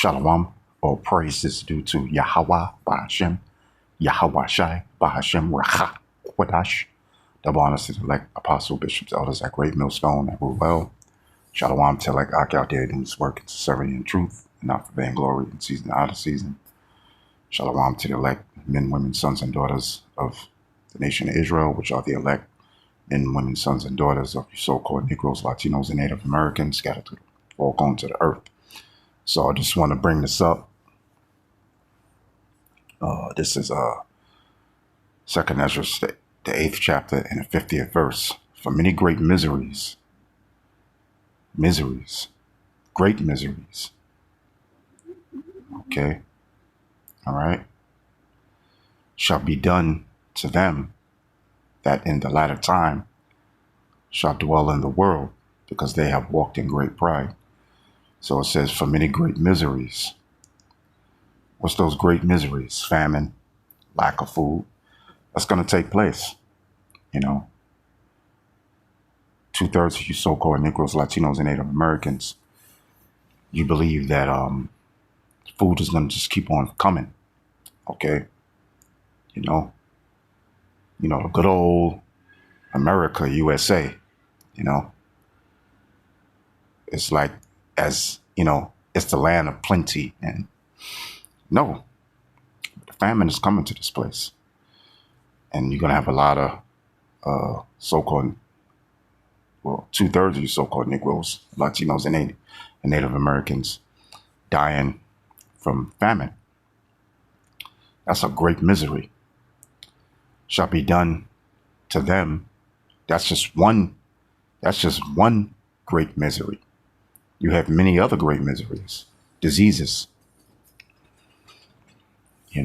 Shalom, or praise is due to Yahweh Bahashem, Yahweh Shai Bahashem Racha Wadash. Double honors to the elect apostle, bishops, elders at Great Millstone and rule well. Shalom to elect Ak out there doing this work in sincerity and truth, and not for vainglory in season and out of season. Shalom to the elect men, women, sons, and daughters of the nation of Israel, which are the elect men, women, sons, and daughters of you so-called Negroes, Latinos, and Native Americans scattered to the four corners of the earth. So I just want to bring this up. This is Second Ezra, the 8th chapter and the 50th verse. For many great miseries, great miseries. Okay. All right. Shall be done to them that in the latter time shall dwell in the world, because they have walked in great pride. So it says, for many great miseries. What's those great miseries? Famine, lack of food. That's going to take place. You know, 2/3 of you so-called Negroes, Latinos, and Native Americans, you believe that food is going to just keep on coming. Okay. You know, the good old America, USA, it's like, as it's the land of plenty. And no, the famine is coming to this place. And you're going to have a lot of so-called, 2/3 of you so-called Negroes, Latinos, and Native Americans dying from famine. That's a great misery. Shall be done to them. That's just one great misery. You have many other great miseries, diseases. You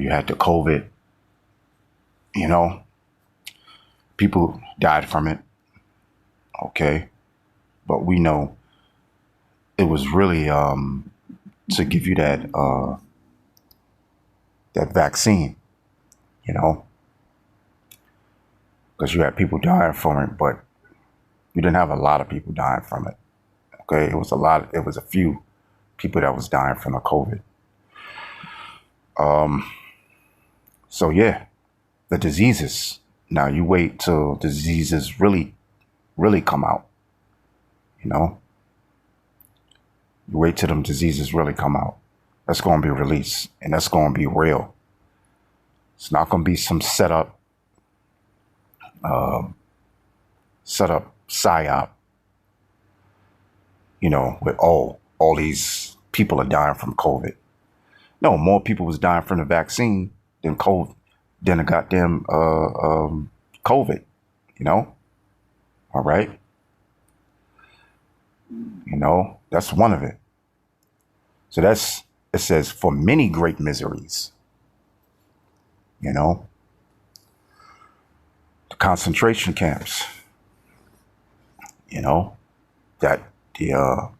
had the COVID, people died from it. Okay. But we know it was really to give you that vaccine, because you had people dying from it, but you didn't have a lot of people dying from it. Okay. It was a few people that was dying from the COVID. So yeah, the diseases. Now you wait till diseases really come out. You wait till them diseases really come out. That's going to be released, and that's going to be real. It's not going to be some setup psyop. With all these people are dying from COVID. No, more people was dying from the vaccine than COVID, than a goddamn COVID. All right. That's one of it. So it says for many great miseries. The concentration camps. That the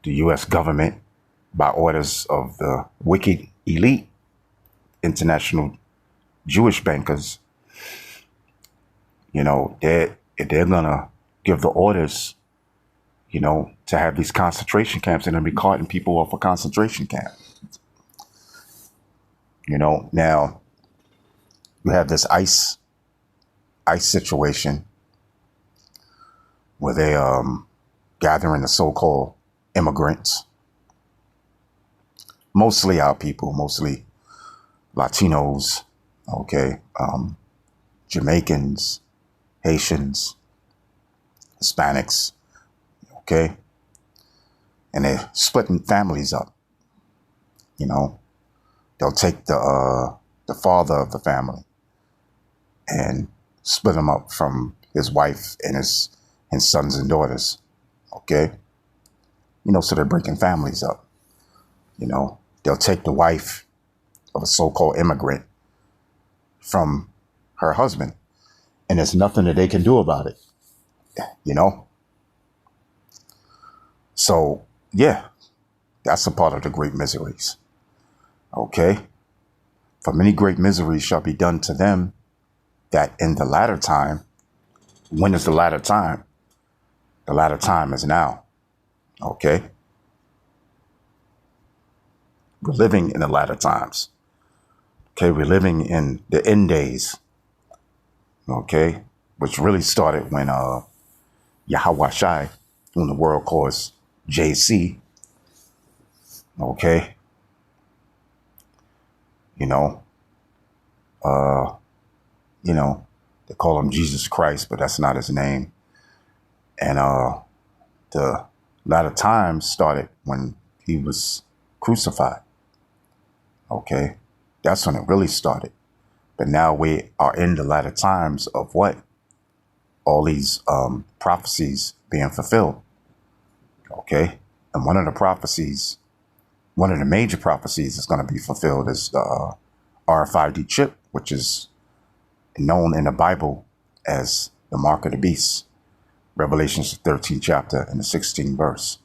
U.S. government, by orders of the wicked elite international Jewish bankers, they're gonna give the orders, to have these concentration camps, and then be carting people off a concentration camp. Now you have this ICE situation where they gathering the so-called immigrants, mostly our people, mostly Latinos, okay, Jamaicans, Haitians, Hispanics, okay, and they're splitting families up. They'll take the father of the family and split him up from his wife and his sons and daughters, okay. So they're breaking families up. They'll take the wife of a so-called immigrant from her husband, and there's nothing that they can do about it. So yeah, that's a part of the great miseries. Okay. For many great miseries shall be done to them that in the latter time. When is the latter time? The latter time is now. Okay. We're living in the latter times. Okay. We're living in the end days. Okay. Which really started when Yahweh Shai, whom the world calls JC. Okay. You know, uh, they call him Jesus Christ, but that's not his name. And the latter times started when he was crucified. Okay. That's when it really started. But now we are in the latter times of what? All these prophecies being fulfilled. Okay. And one of the major prophecies that's going to be fulfilled is the RFID chip, which is known in the Bible as the mark of the beast. Revelations 13th chapter and the 16th verse.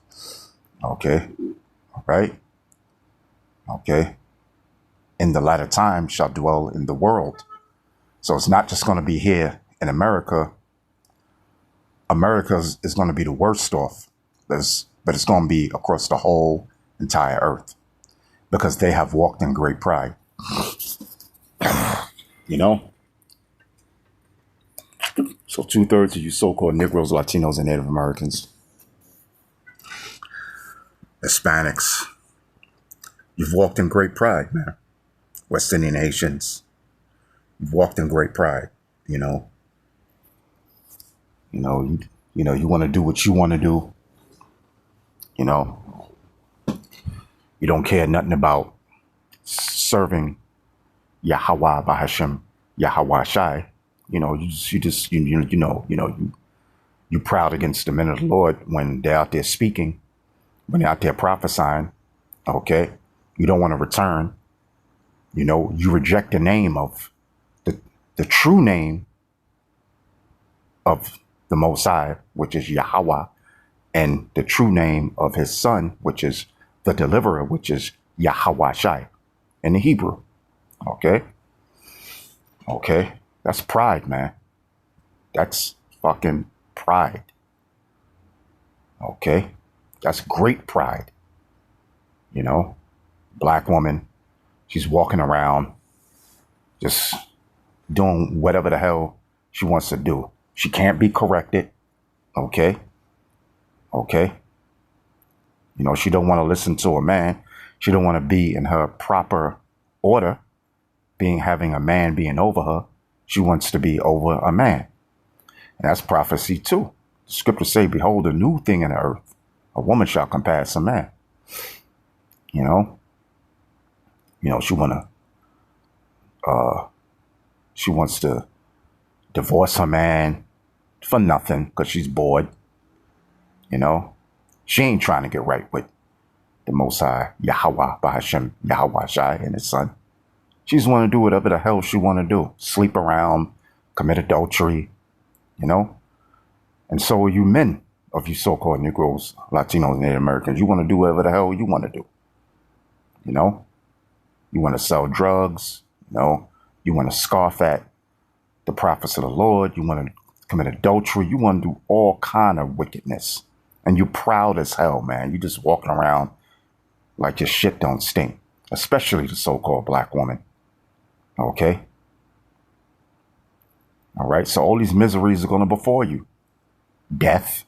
Okay. All right. Okay. In the latter time shall dwell in the world. So it's not just going to be here in America. America is going to be the worst off, but it's going to be across the whole entire earth because they have walked in great pride. You know? So 2/3 of you so-called Negroes, Latinos, and Native Americans, Hispanics, you've walked in great pride, man. West Indian Asians, you've walked in great pride. You know, you want to do what you want to do. You know, you don't care nothing about serving Yahweh Bahashem, Yahweh Shai. You proud against the men of the Lord when they're out there speaking, when they're out there prophesying. Okay, you don't want to return. You reject the name of the true name of the Most High, which is Yahweh, and the true name of his son, which is the deliverer, which is Yahweh Shai in the Hebrew. Okay. Okay. That's pride, man. That's fucking pride. Okay. That's great pride. Black woman, she's walking around just doing whatever the hell she wants to do. She can't be corrected. Okay. Okay. She don't want to listen to a man. She don't want to be in her proper order, having a man being over her. She wants to be over a man. And that's prophecy too. The scriptures say, behold, a new thing in the earth. A woman shall compass a man. She wants to divorce her man for nothing because she's bored. She ain't trying to get right with the Most High, Yahweh, Bahashem, Yahweh Shai, and his son. She just want to do whatever the hell she want to do. Sleep around, commit adultery, And so are you men of you so-called Negroes, Latinos, Native Americans. You want to do whatever the hell you want to do. You want to sell drugs. You want to scoff at the prophets of the Lord. You want to commit adultery. You want to do all kind of wickedness. And you proud as hell, man. You just walking around like your shit don't stink, especially the so-called black woman. Okay. All right. So all these miseries are going to befall you. Death,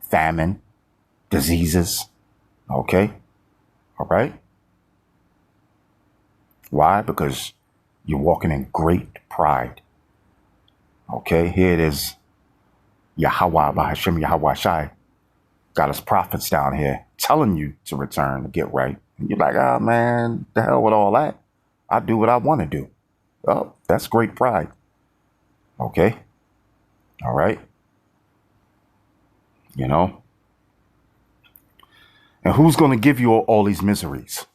famine, diseases. Okay. All right. Why? Because you're walking in great pride. Okay. Here it is. Yahweh, Bahashem, Yahweh Shai got his prophets down here telling you to return, to get right. And you're like, oh man, the hell with all that. I do what I want to do. Oh, that's great pride. Okay. All right. And who's going to give you all these miseries?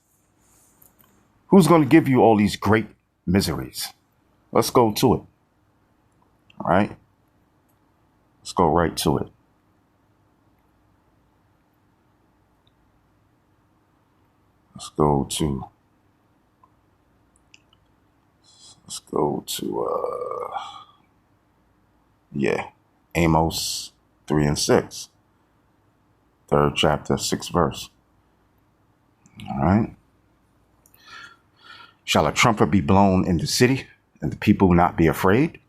Who's going to give you all these great miseries? Let's go to it. All right. Let's go right to it. Let's go to Amos 3 and 6. 3rd chapter, 6th verse. All right. Shall a trumpet be blown in the city, and the people not be afraid?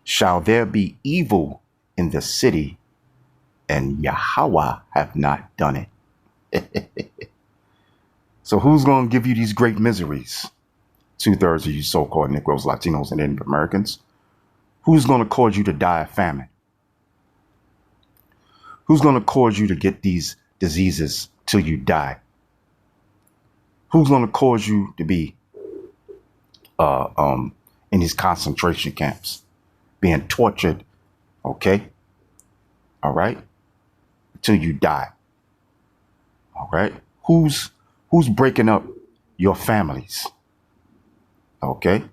Shall there be evil in the city, and Yahweh have not done it? So who's going to give you these great miseries? 2/3 of you so-called Negroes, Latinos, and Native Americans. Who's going to cause you to die of famine? Who's going to cause you to get these diseases till you die? Who's going to cause you to be in these concentration camps, being tortured, okay? All right? Till you die. All right? Who's breaking up your families? Okay?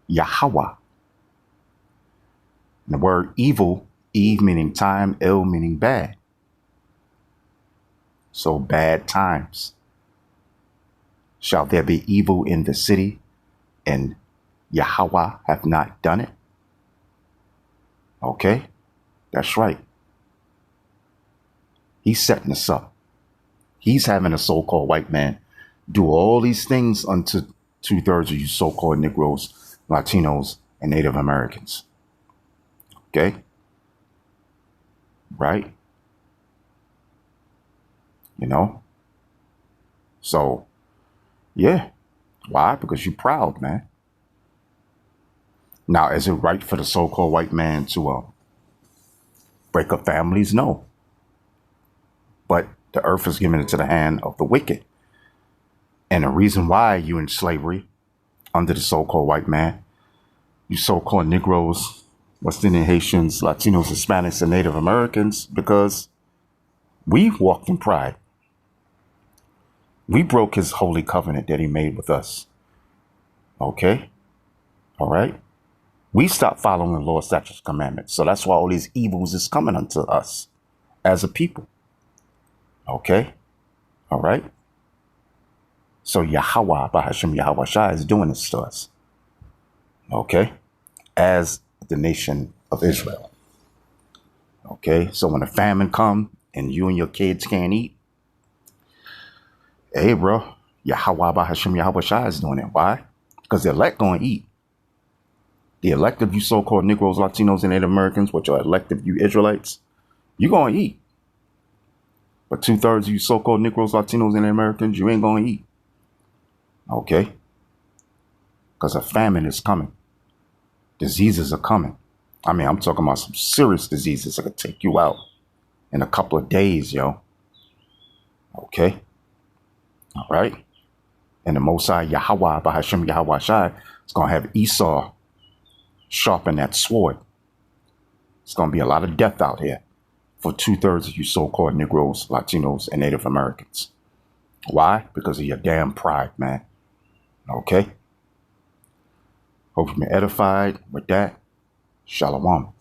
Yahweh. And the word evil, Eve meaning time, El meaning bad. So bad times. Shall there be evil in the city, and Yahweh have not done it? Okay? That's right. He's setting us up. He's having a so-called white man do all these things unto 2/3 of you so-called Negroes, Latinos, and Native Americans. Okay? Right? You know? So, yeah. Why? Because you're proud, man. Now, is it right for the so-called white man to break up families? No. But the earth is given into the hand of the wicked. And the reason why you're in slavery under the so-called white man, you so-called Negroes, West Indian Haitians, Latinos, Hispanics, and Native Americans, because we walked in pride. We broke his holy covenant that he made with us. Okay? All right? We stopped following the law, statutes, commandments. So that's why all these evils is coming unto us as a people. Okay? All right? So Yahweh, Bahashem Yahweh Shai, is doing this to us. Okay? As the nation of Israel. Okay? So when a famine come and you and your kids can't eat, hey, bro, Yahweh, Bahashem Yahweh Shai is doing it. Why? Because the elect going to eat. The elect of you so-called Negroes, Latinos, and Native Americans, which are elect of you Israelites, you're going to eat. But 2/3 of you so-called Negroes, Latinos, and Native Americans, you ain't going to eat. Okay? Because a famine is coming. Diseases are coming. I mean, I'm talking about some serious diseases that could take you out in a couple of days, yo. Okay? All right? And the Most High Yahweh, Bahashem Yahweh Shai, is going to have Esau sharpen that sword. It's going to be a lot of death out here for 2/3 of you so-called Negroes, Latinos, and Native Americans. Why? Because of your damn pride, man. Okay? Hope you've been edified with that. Shalom.